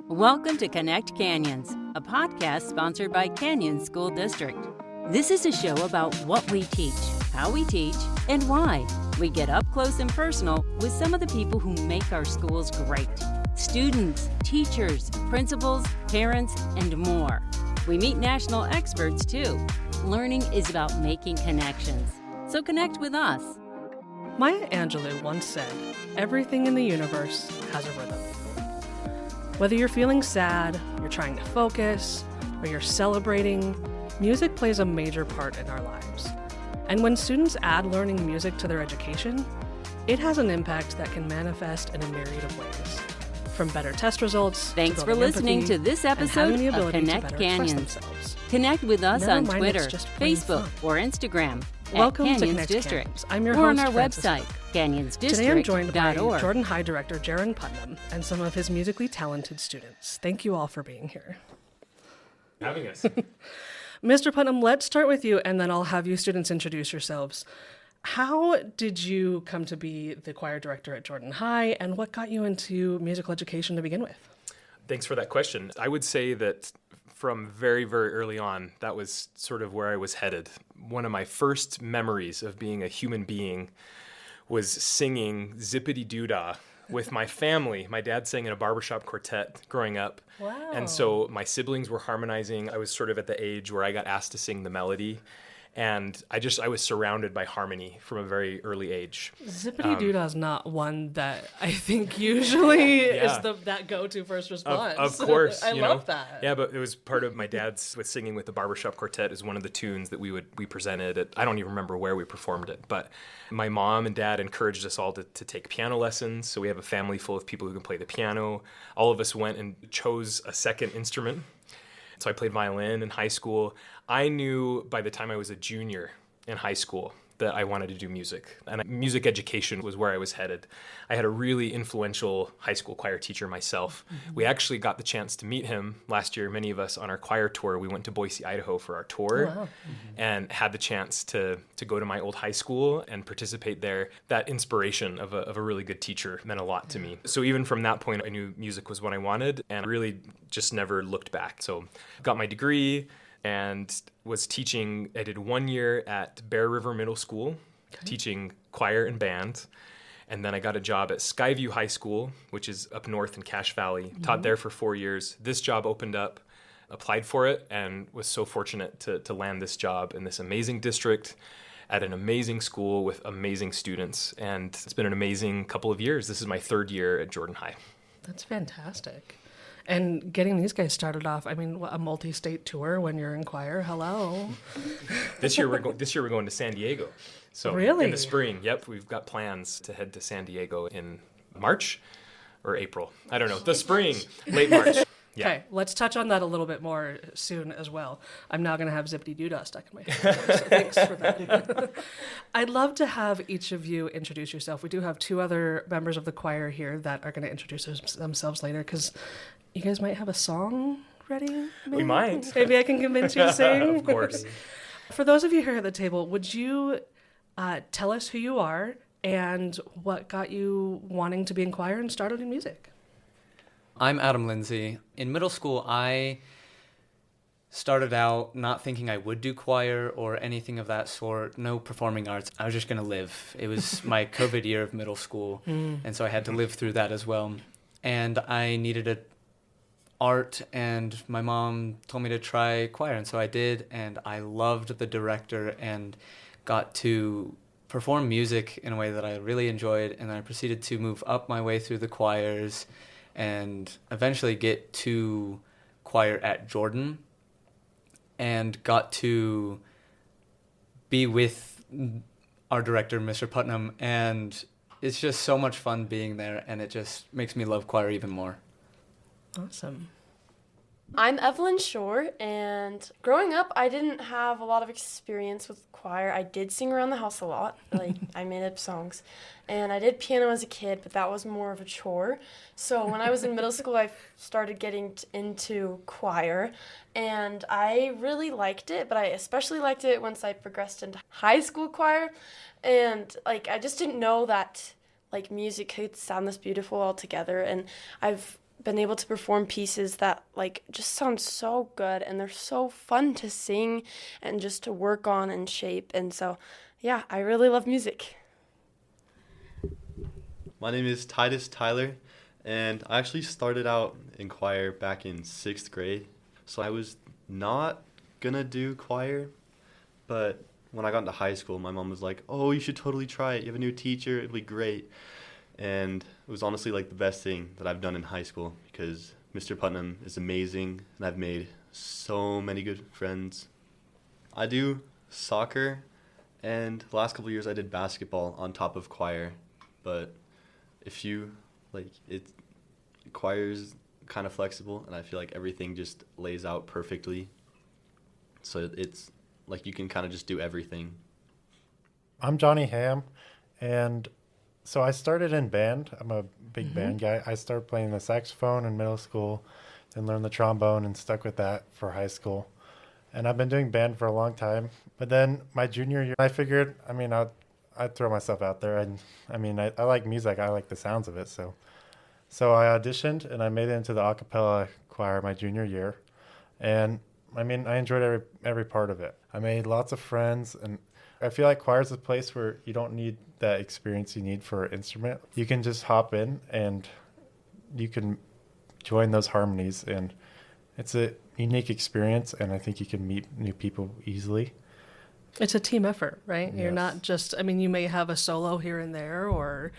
Welcome to Connect Canyons, a podcast sponsored by Canyon School District. This is a show about what we teach, how we teach, and why. We get up close and personal with some of the people who make our schools great. Students, teachers, principals, parents, and more. We meet national experts too. Learning is about making connections. So connect with us. Maya Angelou once said, "Everything in the universe has a rhythm." Whether you're feeling sad, you're trying to focus, or you're celebrating, music plays a major part in our lives. And when students add learning music to their education, it has an impact that can manifest in a myriad of ways. From better test results, Thanks to for listening empathy, to this and having episode the of ability to Connect better express Canyons. themselves. Connect with us Never on mind, Twitter, it's just plain Facebook, fun. or Instagram Welcome at to Canyons Connect District, Canyons. I'm your or on host, our Francis website, Cook. canyonsdistrict.org. Today I'm joined by Jordan High Director Jaron Putnam and some of his musically talented students. Thank you all for being here. Having us. Mr. Putnam, let's start with you, and then I'll have you students introduce yourselves. How did you come to be the choir director at Jordan High, and what got you into musical education to begin with? Thanks for that question. I would say that from very, very early on, that was sort of where I was headed. One of my first memories of being a human being was singing Zip-a-Dee-Doo-Dah with my family. My dad sang in a barbershop quartet growing up. Wow. And so my siblings were harmonizing. I was sort of at the age where I got asked to sing the melody. And I was surrounded by harmony from a very early age. Zip-a-Dee-Doo-Dah is not one that I think usually is that go-to first response. Of course. I love that. Yeah, but it was part of my dad's with singing with the barbershop quartet is one of the tunes that we presented at, I don't even remember where we performed it, but my mom and dad encouraged us all to take piano lessons. So we have a family full of people who can play the piano. All of us went and chose a second instrument. So I played violin in high school. I knew by the time I was a junior in high school that I wanted to do music. And music education was where I was headed. I had a really influential high school choir teacher myself. Mm-hmm. We actually got the chance to meet him last year, many of us on our choir tour. We went to Boise, Idaho for our tour. Oh, wow. And had the chance to go to my old high school and participate there. That inspiration of a really good teacher meant a lot to me. So even from that point, I knew music was what I wanted and really just never looked back. So got my degree and was teaching. I did 1 year at Bear River Middle School, teaching choir and band. And then I got a job at Skyview High School, which is up north in Cache Valley. Taught there for 4 years. This job opened up, applied for it, and was so fortunate to land this job in this amazing district at an amazing school with amazing students. And it's been an amazing couple of years. This is my third year at Jordan High. That's fantastic. And getting these guys started off, I mean, a multi-state tour when you're in choir, hello. This year we're going to San Diego. So really? In the spring, yep, we've got plans to head to San Diego in March or April. I don't know, the spring, late March. Yeah. Okay, let's touch on that a little bit more soon as well. I'm now going to have Zip-a-Dee-Doo-Dah stuck in my head, so thanks for that. I'd love to have each of you introduce yourself. We do have two other members of the choir here that are going to introduce themselves later, because you guys might have a song ready? Maybe? We might. Maybe I can convince you to sing? Of course. For those of you here at the table, would you tell us who you are and what got you wanting to be in choir and started in music? I'm Adam Lindsay. In middle school, I started out not thinking I would do choir or anything of that sort, no performing arts. I was just going to live. It was my COVID year of middle school, and so I had to live through that as well. And I needed a art, and my mom told me to try choir, and so I did, and I loved the director and got to perform music in a way that I really enjoyed, and I proceeded to move up my way through the choirs and eventually get to choir at Jordan and got to be with our director, Mr. Putnam, and it's just so much fun being there, and it just makes me love choir even more. Awesome. I'm Evelyn Shore, and growing up, I didn't have a lot of experience with choir. I did sing around the house a lot, like I made up songs, and I did piano as a kid, but that was more of a chore. So when I was in middle school, I started getting into choir, and I really liked it, but I especially liked it once I progressed into high school choir, and I just didn't know that music could sound this beautiful all together, and I've been able to perform pieces that like just sound so good and they're so fun to sing and just to work on and shape. And so, yeah, I really love music. My name is Titus Tyler, and I actually started out in choir back in 6th grade. So I was not gonna do choir, but when I got into high school, my mom was like, "Oh, you should totally try it. You have a new teacher. It'll be great." And it was honestly like the best thing that I've done in high school because Mr. Putnam is amazing, and I've made so many good friends. I do soccer, and the last couple of years I did basketball on top of choir, but if you choir's kind of flexible, and I feel like everything just lays out perfectly, so it's like you can kind of just do everything. I'm Johnny Ham, and so I started in band. I'm a big band guy. I started playing the saxophone in middle school, then learned the trombone and stuck with that for high school. And I've been doing band for a long time. But then my junior year, I figured, I'd throw myself out there. I like music. I like the sounds of it. So I auditioned, and I made it into the a cappella choir my junior year. And, I enjoyed every part of it. I made lots of friends, and I feel like choir is a place where you don't need that experience you need for an instrument. You can just hop in, and you can join those harmonies. And it's a unique experience, and I think you can meet new people easily. It's a team effort, right? Yes. You're not just, you may have a solo here and there or,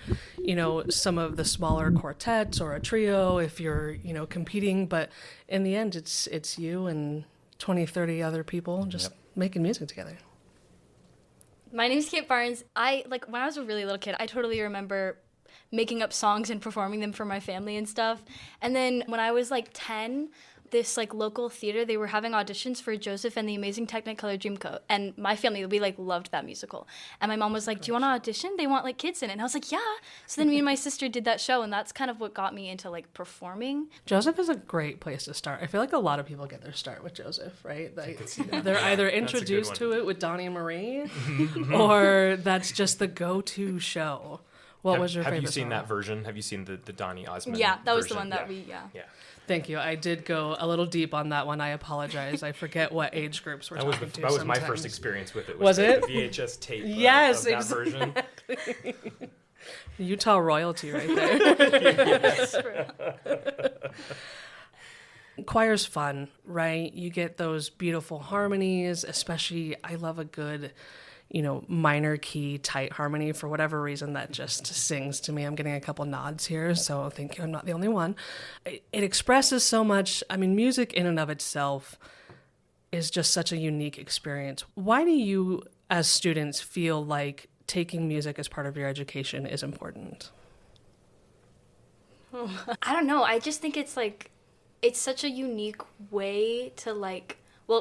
some of the smaller quartets or a trio if you're, competing. But in the end, it's you and 20, 30 other people just making music together. My name's Kate Barnes. When I was a really little kid, I totally remember making up songs and performing them for my family and stuff. And then when I was 10, this local theater, they were having auditions for Joseph and the Amazing Technicolor Dreamcoat, and my family, we loved that musical. And my mom was like, "Do you want to audition? They want kids in it." And I was like, "Yeah." So then me and my sister did that show, and that's kind of what got me into performing. Joseph is a great place to start. I feel like a lot of people get their start with Joseph, right? They're either introduced to it with Donnie and Marie, or that's just the go-to show. What was your favorite? Have you seen song? that version? Have you seen the Donnie Osmond? Yeah, that was the version? one that Yeah. Thank you. I did go a little deep on that one. I apologize. I forget what age groups we're talking to. That was my sometimes. first experience with it. Was it? The VHS tape Yes, of that version. Utah royalty right there. Choir's fun, right? You get those beautiful harmonies, especially I love a good minor key tight harmony. For whatever reason, that just sings to me. I'm getting a couple nods here, so thank you. I'm not the only one. It expresses so much. Music in and of itself is just such a unique experience. Why do you, as students, feel like taking music as part of your education is important? I don't know. I just think it's such a unique way to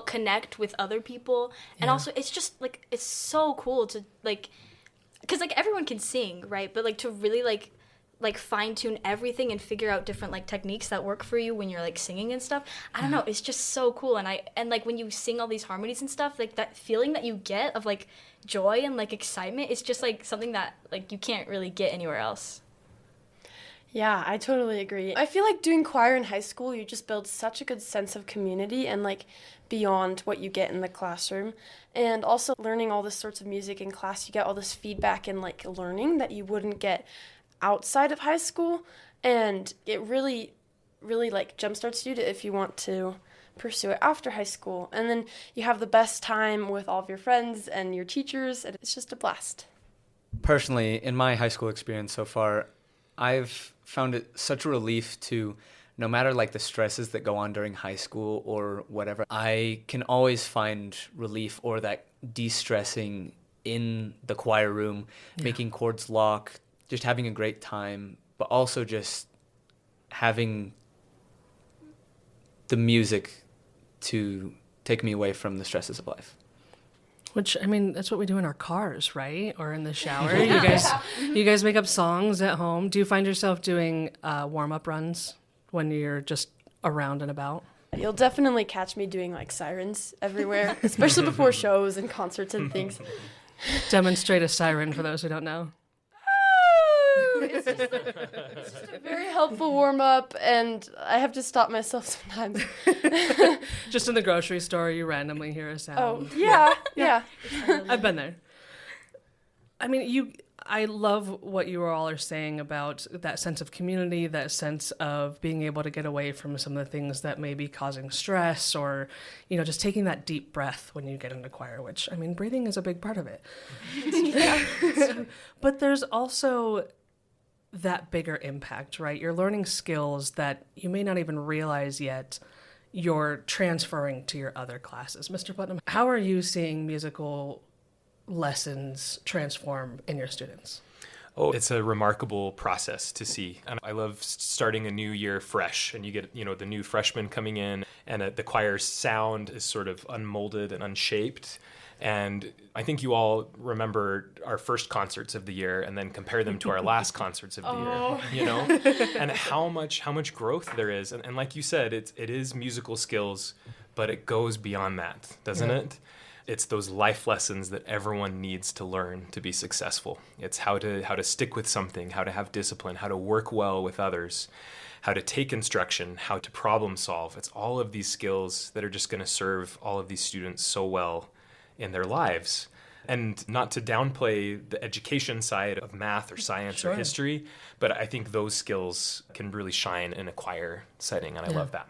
connect with other people. And also it's just it's so cool to because everyone can sing, right? But to really fine tune everything and figure out different techniques that work for you when you're singing and stuff. I don't know, it's just so cool. And when you sing all these harmonies and stuff, that feeling that you get of joy and excitement is just something that you can't really get anywhere else. Yeah, I totally agree. I feel like doing choir in high school, you just build such a good sense of community and beyond what you get in the classroom. And also learning all this sorts of music in class, you get all this feedback and learning that you wouldn't get outside of high school. And it really, really jumpstarts you to if you want to pursue it after high school. And then you have the best time with all of your friends and your teachers, and it's just a blast. Personally, in my high school experience so far, I've found it such a relief to, no matter the stresses that go on during high school or whatever, I can always find relief or that de-stressing in the choir room, making chords lock, just having a great time, but also just having the music to take me away from the stresses of life. Which, that's what we do in our cars, right? Or in the shower. You guys make up songs at home. Do you find yourself doing warm-up runs when you're just around and about? You'll definitely catch me doing sirens everywhere, especially before shows and concerts and things. Demonstrate a siren for those who don't know. It's just a very helpful warm up, and I have to stop myself sometimes. Just in the grocery store, you randomly hear a sound. Oh, yeah. I've been there. I mean, I love what you all are saying about that sense of community, that sense of being able to get away from some of the things that may be causing stress, or, just taking that deep breath when you get into choir, which, I mean, breathing is a big part of it. But there's also that bigger impact, right? You're learning skills that you may not even realize yet you're transferring to your other classes. Mr. Putnam, how are you seeing musical lessons transform in your students? Oh, it's a remarkable process to see. And I love starting a new year fresh, and you get, the new freshmen coming in, and the choir's sound is sort of unmolded and unshaped. And I think you all remember our first concerts of the year and then compare them to our last concerts of the year, and how much growth there is. And like you said, it is musical skills, but it goes beyond that, doesn't it? It's those life lessons that everyone needs to learn to be successful. It's how to stick with something, how to have discipline, how to work well with others, how to take instruction, how to problem solve. It's all of these skills that are just going to serve all of these students so well in their lives. And not to downplay the education side of math or science or history, but I think those skills can really shine in a choir setting, and I love that.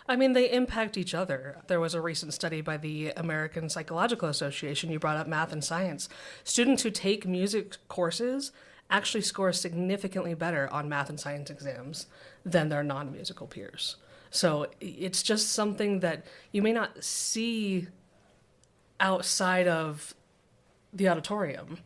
I mean, they impact each other. There was a recent study by the American Psychological Association. You brought up math and science. Students who take music courses actually score significantly better on math and science exams than their non-musical peers. So it's just something that you may not see outside of the auditorium,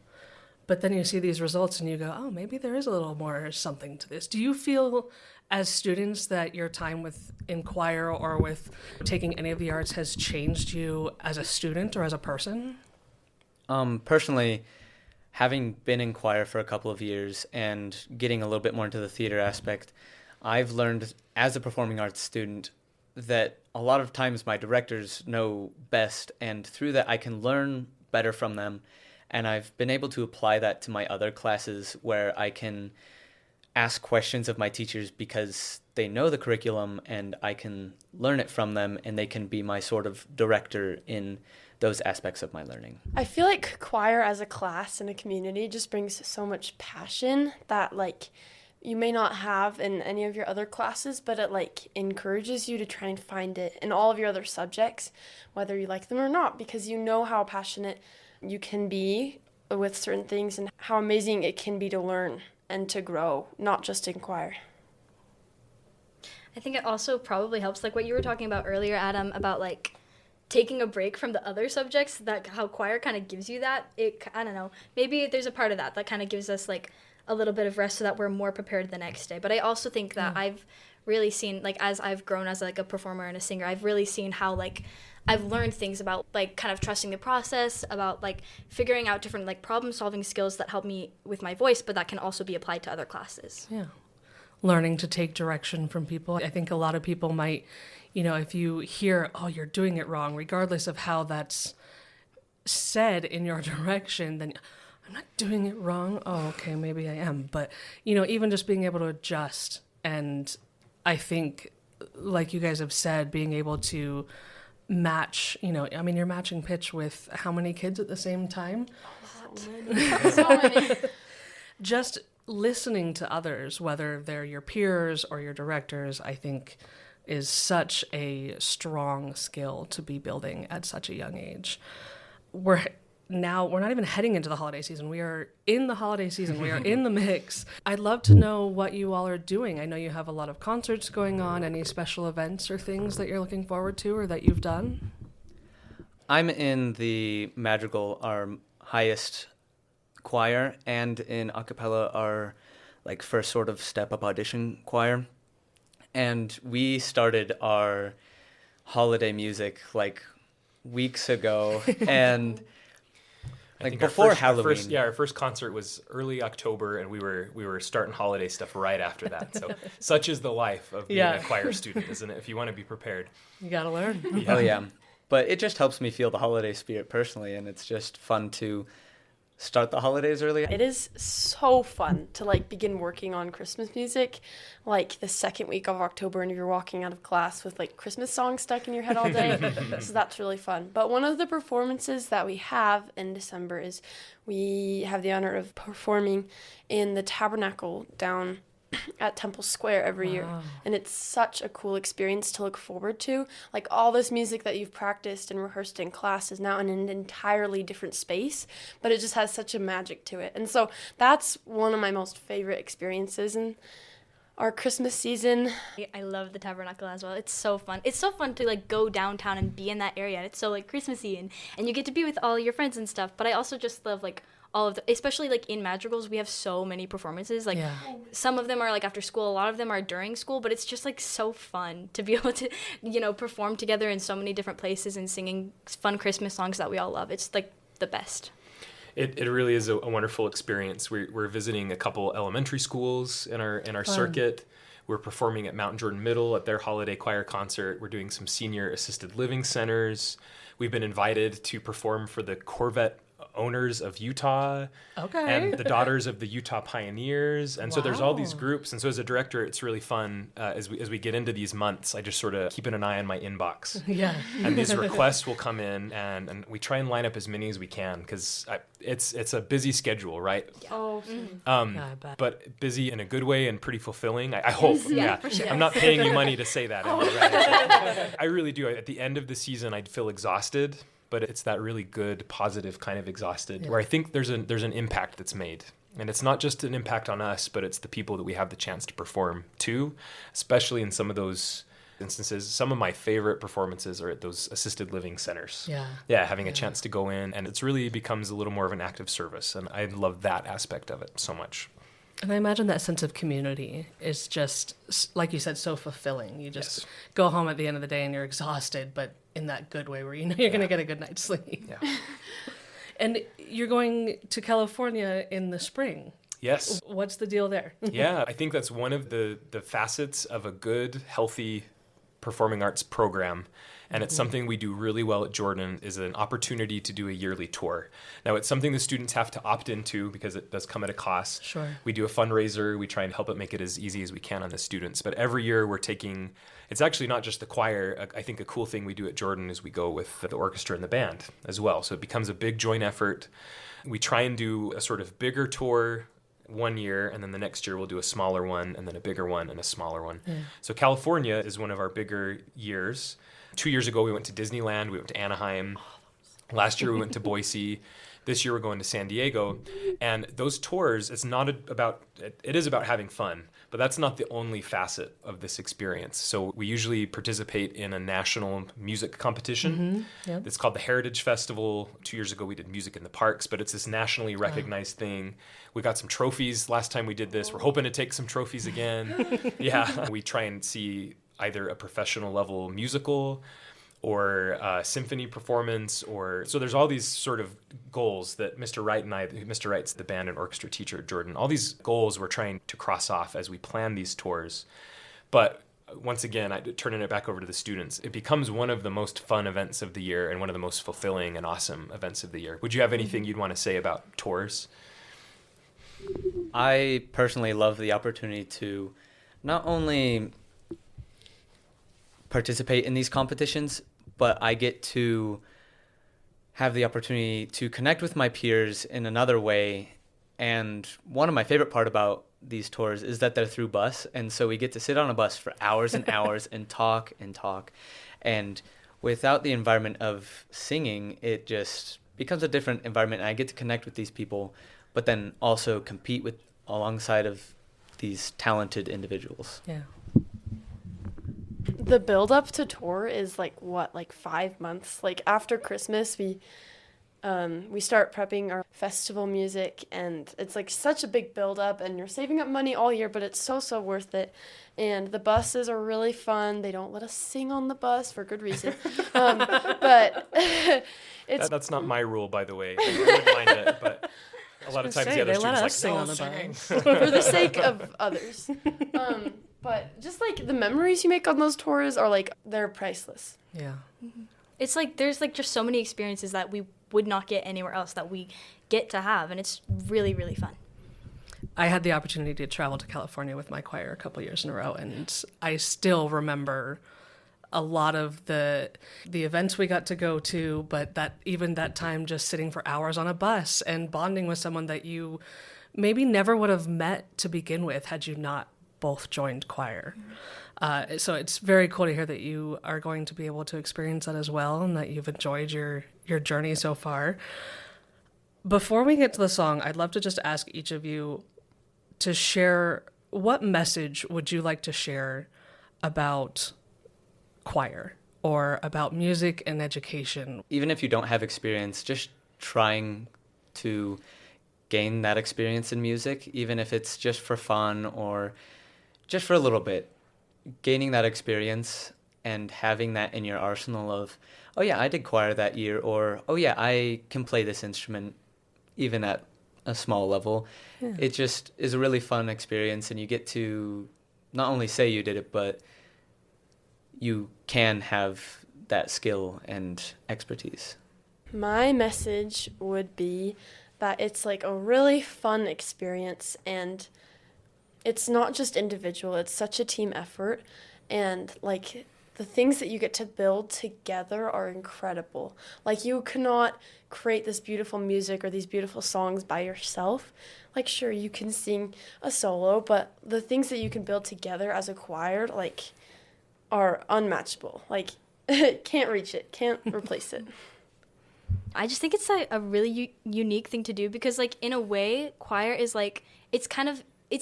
but then you see these results and you go, oh, maybe there is a little more something to this. Do you feel as students that your time in choir or with taking any of the arts has changed you as a student or as a person? Personally, having been in choir for a couple of years and getting a little bit more into the theater aspect, I've learned as a performing arts student that a lot of times my directors know best, and through that I can learn better from them. And I've been able to apply that to my other classes where I can ask questions of my teachers because they know the curriculum and I can learn it from them, and they can be my sort of director in those aspects of my learning. I feel like choir as a class and a community just brings so much passion that you may not have in any of your other classes, but it encourages you to try and find it in all of your other subjects, whether you like them or not, because you know how passionate you can be with certain things and how amazing it can be to learn and to grow, not just in choir. I think it also probably helps, like what you were talking about earlier, Adam, about taking a break from the other subjects, that how choir kind of gives you that. I don't know, maybe there's a part of that kind of gives us a little bit of rest so that we're more prepared the next day. But I also think that I've really seen, as I've grown as a performer and a singer, I've really seen how I've learned things about kind of trusting the process, about figuring out different problem solving skills that help me with my voice, but that can also be applied to other classes. Yeah. Learning to take direction from people. I think a lot of people might, if you hear, oh, you're doing it wrong, regardless of how that's said in your direction, then I'm not doing it wrong. Oh, okay, maybe I am. But, even just being able to adjust. And I think, like you guys have said, being able to match, you're matching pitch with how many kids at the same time? So many. Just listening to others, whether they're your peers or your directors, I think is such a strong skill to be building at such a young age. We're not even heading into the holiday season. We are in the holiday season. We are in the mix. I'd love to know what you all are doing. I know you have a lot of concerts going on. Any special events or things that you're looking forward to or that you've done? I'm in the Madrigal, our highest choir, and in a cappella, our first sort of step-up audition choir. And we started our holiday music weeks ago, and before Halloween. Our first concert was early October, and we were starting holiday stuff right after that. So such is the life of being a choir student, isn't it? If you want to be prepared, you gotta learn. Oh yeah, but it just helps me feel the holiday spirit personally, and it's just fun to start the holidays early. It is so fun to like begin working on Christmas music like the second week of October, and you're walking out of class with like Christmas songs stuck in your head all day. So that's really fun. But one of the performances that we have in December is we have the honor of performing in the Tabernacle down at Temple Square every year, and it's such a cool experience to look forward to. Like, all this music that you've practiced and rehearsed in class is now in an entirely different space, but it just has such a magic to it. And so that's one of my most favorite experiences in our Christmas season. I love the Tabernacle as well. It's so fun. It's so fun to like go downtown and be in that area. It's so like Christmassy, and you get to be with all your friends and stuff. But I also just love like all of the, especially like in Madrigals, we have so many performances. Like some of them are like after school, a lot of them are during school, but it's just like so fun to be able to, you know, perform together in so many different places and singing fun Christmas songs that we all love. It's like the best. It really is a wonderful experience. We're visiting a couple elementary schools in our circuit. We're performing at Mount Jordan Middle at their holiday choir concert. We're doing some senior assisted living centers. We've been invited to perform for the Corvette owners of Utah and the Daughters of the Utah Pioneers. And so there's all these groups. And so as a director, it's really fun as we get into these months. I just sort of keep an eye on my inbox. And these requests will come in, and we try and line up as many as we can, because it's a busy schedule, right? But busy in a good way and pretty fulfilling. I hope. For sure. I'm not paying you money to say that. Right? I really do. At the end of the season, I'd feel exhausted. But it's that really good, positive kind of exhausted, where I think there's an impact that's made. And it's not just an impact on us, but it's the people that we have the chance to perform to, especially in some of those instances. Some of my favorite performances are at those assisted living centers. Having a chance to go in, and it's really becomes a little more of an active service. And I love that aspect of it so much. And I imagine that sense of community is just, like you said, so fulfilling. You just go home at the end of the day and you're exhausted, but in that good way where you know you're going to get a good night's sleep. And you're going to California in the spring. Yes. What's the deal there? I think that's one of the facets of a good, healthy performing arts program. And it's something we do really well at Jordan, is an opportunity to do a yearly tour. Now, it's something the students have to opt into because it does come at a cost. Sure. We do a fundraiser. We try and help it make it as easy as we can on the students. But every year we're taking, it's actually not just the choir. I think a cool thing we do at Jordan is we go with the orchestra and the band as well. So it becomes a big joint effort. We try and do a sort of bigger tour one year, and then the next year we'll do a smaller one, and then a bigger one, and a smaller one. So California is one of our bigger years. 2 years ago, we went to Disneyland. We went to Anaheim. Last year, we went to Boise. This year, we're going to San Diego. And those tours, it is about having fun, but that's not the only facet of this experience. So we usually participate in a national music competition. It's called the Heritage Festival. 2 years ago, we did Music in the Parks, but it's this nationally recognized thing. We got some trophies last time we did this. We're hoping to take some trophies again. We try and see either a professional level musical or a symphony performance, so there's all these sort of goals that Mr. Wright's the band and orchestra teacher at Jordan, all these goals we're trying to cross off as we plan these tours. But once again, turning it back over to the students, it becomes one of the most fun events of the year and one of the most fulfilling and awesome events of the year. Would you have anything you'd want to say about tours? I personally love the opportunity to not only participate in these competitions, but I get to have the opportunity to connect with my peers in another way. And one of my favorite part about these tours is that they're through bus, and so we get to sit on a bus for hours and hours and talk. And without the environment of singing, it just becomes a different environment, and I get to connect with these people, but then also compete alongside of these talented individuals. The build up to tour is like 5 months. Like after Christmas, we start prepping our festival music, and it's like such a big build up, and you're saving up money all year, but it's so worth it. And the buses are really fun. They don't let us sing on the bus for good reason. But that's not my rule, by the way. I wouldn't mind it, but a lot of times the other students like, sing on the bus for the sake of others. But just like the memories you make on those tours are like, they're priceless. It's like there's like just so many experiences that we would not get anywhere else that we get to have. And it's really, really fun. I had the opportunity to travel to California with my choir a couple years in a row, and I still remember a lot of the events we got to go to, but that time just sitting for hours on a bus and bonding with someone that you maybe never would have met to begin with had you not both joined choir. So it's very cool to hear that you are going to be able to experience that as well, and that you've enjoyed your journey so far. Before we get to the song, I'd love to just ask each of you to share, what message would you like to share about choir or about music and education? Even if you don't have experience, just trying to gain that experience in music, even if it's just for fun or just for a little bit, gaining that experience and having that in your arsenal of, oh yeah, I did choir that year, or oh yeah, I can play this instrument even at a small level. Yeah. It just is a really fun experience, and you get to not only say you did it, but you can have that skill and expertise. My message would be that it's like a really fun experience, and it's not just individual, it's such a team effort, and like the things that you get to build together are incredible. Like, you cannot create this beautiful music or these beautiful songs by yourself. Like, sure, you can sing a solo, but the things that you can build together as a choir, like, are unmatchable. Like, can't reach it, can't replace it. I just think it's a really unique thing to do, because, like, in a way, choir is like, it's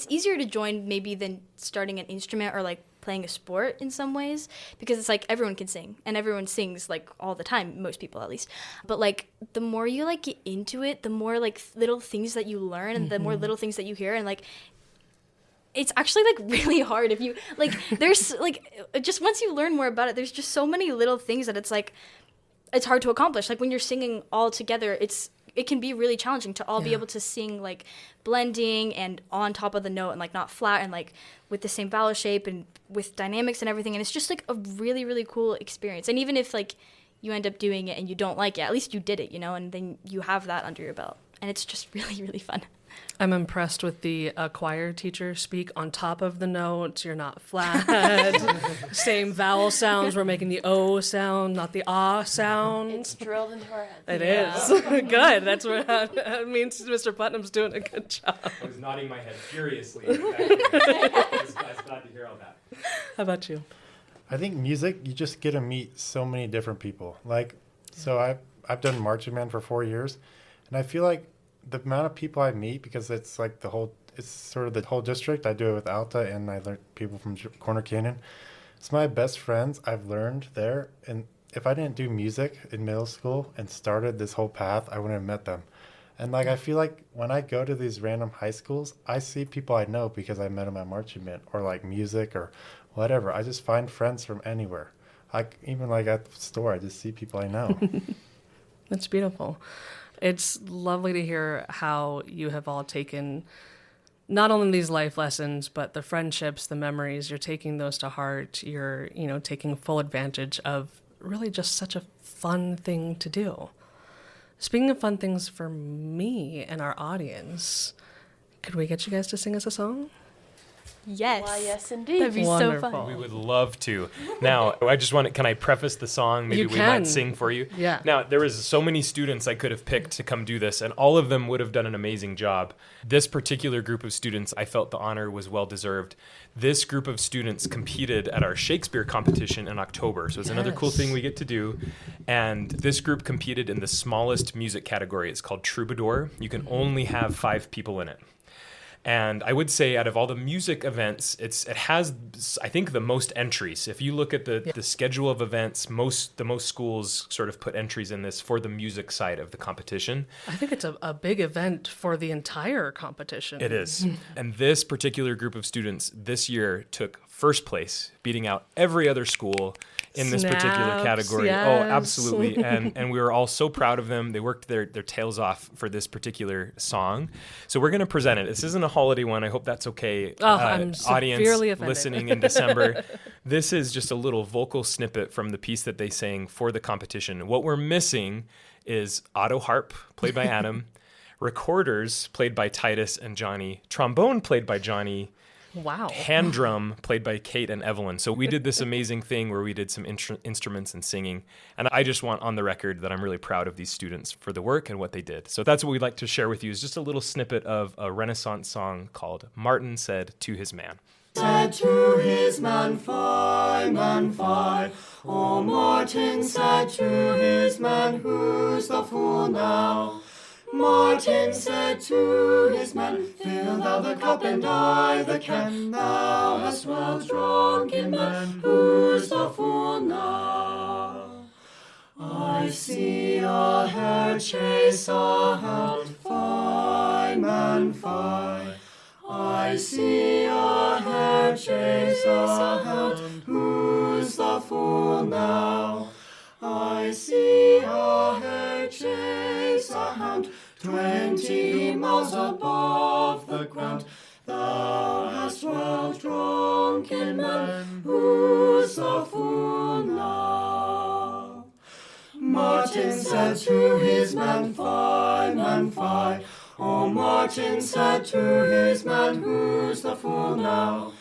easier to join maybe than starting an instrument or like playing a sport in some ways, because it's like everyone can sing and everyone sings like all the time, most people at least. But like the more you like get into it, the more like little things that you learn and the more little things that you hear, and like it's actually like really hard if you like there's like just once you learn more about it, there's just so many little things that it's like it's hard to accomplish. Like when you're singing all together, it can be really challenging to all be able to sing like blending and on top of the note and like not flat and like with the same vowel shape and with dynamics and everything. And it's just like a really, really cool experience. And even if like you end up doing it and you don't like it, at least you did it, you know, and then you have that under your belt. And it's just really, really fun. I'm impressed with the choir teacher speak on top of the notes. You're not flat. Same vowel sounds. We're making the O sound, not the ah sound. It's drilled into our heads. It is. Good. That's what that means. Mr. Putnam's doing a good job. I was nodding my head furiously. I was glad to hear all that. How about you? I think music, you just get to meet so many different people. Like, so I've done marching band for 4 years, and I feel like the amount of people I meet, because it's like it's sort of the whole district. I do it with Alta, and I learned people from Corner Canyon. It's my best friends I've learned there. And if I didn't do music in middle school and started this whole path, I wouldn't have met them. And like, I feel like when I go to these random high schools, I see people I know because I met them at marching band or like music or whatever. I just find friends from anywhere. Even like at the store, I just see people I know. That's beautiful. It's lovely to hear how you have all taken not only these life lessons, but the friendships, the memories. You're taking those to heart. You're, taking full advantage of really just such a fun thing to do. Speaking of fun things for me and our audience, could we get you guys to sing us a song? Yes. Why, yes, indeed. That'd be Wonderful. so fun. We would love to. Now, can I preface the song? Maybe we might sing for you. Yeah. Now, there was so many students I could have picked to come do this, and all of them would have done an amazing job. This particular group of students, I felt the honor was well deserved. This group of students competed at our Shakespeare competition in October, so it's another cool thing we get to do. And this group competed in the smallest music category. It's called Troubadour. You can only have 5 people in it. And I would say out of all the music events, it has, I think, the most entries. If you look at the schedule of events, the most schools sort of put entries in this for the music side of the competition. I think it's a big event for the entire competition. It is. And this particular group of students this year took first place, beating out every other school in this particular Snaps, category. yes. Oh, absolutely. And we were all so proud of them. They worked their tails off for this particular song. So we're going to present it. This isn't a holiday one. I hope that's okay. I'm audience severely offended. listening in December. This is just a little vocal snippet from the piece that they sang for the competition. What we're missing is auto harp, played by Adam, recorders, played by Titus and Johnny, trombone, played by Johnny, Wow. hand drum played by Kate and Evelyn. So we did this amazing thing where we did some instruments and singing. And I just want on the record that I'm really proud of these students for the work and what they did. So that's what we'd like to share with you is just a little snippet of a Renaissance song called Martin Said to His Man. Said to his man, fie, man, fie. Oh, Martin said to his man, who's the fool now? Martin said to his man, fill thou the cup and I the can. Thou hast well drunken man, who's the fool now? I see a hare chase a hound, fie, man, fie. I see a hare chase a hound, who's the fool now? I see a hare chase a hound, 20 miles above the ground. Thou hast well drunken man, who's the fool now? Martin said to his man, fie, man, fie. Oh, Martin said to his man, who's the fool now?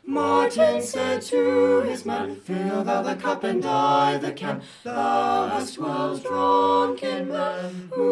Martin said to his man, fill thou the cup and I the can. Thou hast well drunken man, who